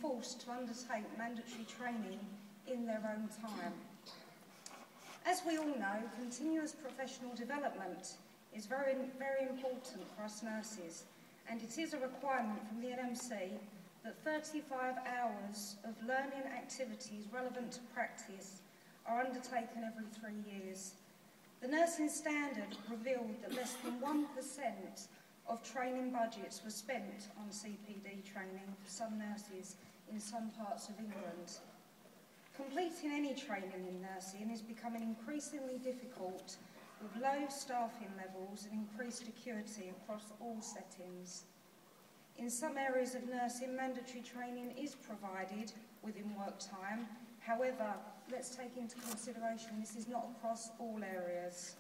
forced to undertake mandatory training in their own time. As we all know, continuous professional development is very, very important for us nurses, and it is a requirement from the NMC that 35 hours of learning activities relevant to practice are undertaken every 3 years. The nursing standard revealed that less than 1% of training budgets were spent on CPD training for some nurses in some parts of England. Completing any training in nursing is becoming increasingly difficult with low staffing levels and increased acuity across all settings. In some areas of nursing, mandatory training is provided within work time. However, let's take into consideration this is not across all areas.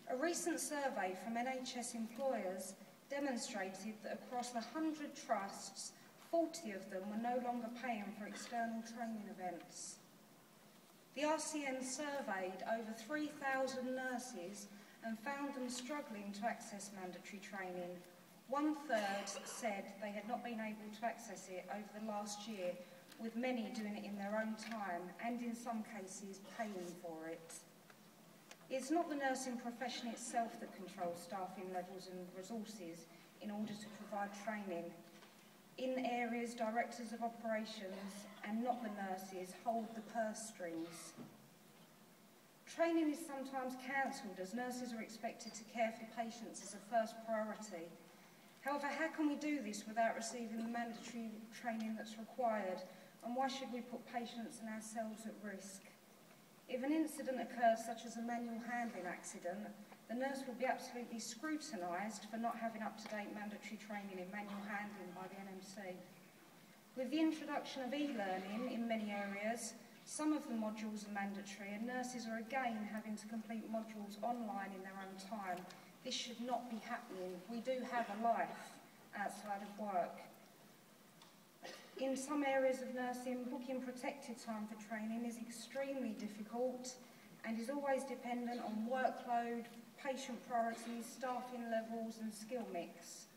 A recent survey from NHS employers demonstrated that across 100 trusts, 40 of them were no longer paying for external training events. The RCN surveyed over 3,000 nurses and found them struggling to access mandatory training. 1/3 said they had not been able to access it over the last year, with many doing it in their own time and in some cases paying for it. It's not the nursing profession itself that controls staffing levels and resources in order to provide training. In areas, directors of operations and not the nurses hold the purse strings. Training is sometimes cancelled as nurses are expected to care for patients as a first priority. However, how can we do this without receiving the mandatory training that's required, and why should we put patients and ourselves at risk? If an incident occurs, such as a manual handling accident, the nurse will be absolutely scrutinised for not having up-to-date mandatory training in manual handling by the NMC. With the introduction of e-learning in many areas, some of the modules are mandatory and nurses are again having to complete modules online in their own time. This should not be happening. We do have a life outside of work. In some areas of nursing, booking protected time for training is extremely difficult and is always dependent on workload, patient priorities, staffing levels and skill mix.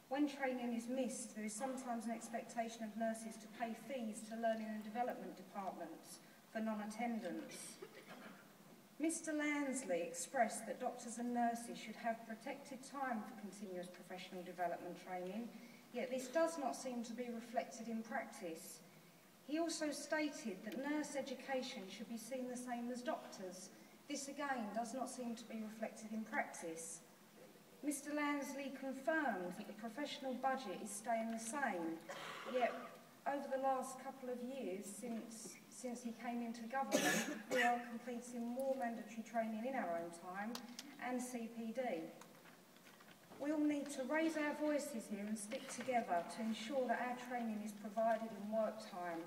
When training is missed, there is sometimes an expectation of nurses to pay fees to learning and development departments for non-attendance. Mr. Lansley expressed that doctors and nurses should have protected time for continuous professional development training, yet this does not seem to be reflected in practice. He also stated that nurse education should be seen the same as doctors. This again does not seem to be reflected in practice. Mr. Lansley confirmed that the professional budget is staying the same, yet over the last couple of years since he came into government, we are completing more mandatory training in our own time and CPD. We all need to raise our voices here and stick together to ensure that our training is provided in work time.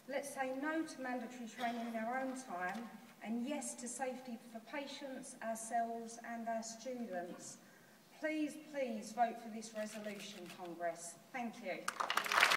Let's say no to mandatory training in our own time and yes to safety for patients, ourselves and our students. Please, please vote for this resolution, Congress. Thank you.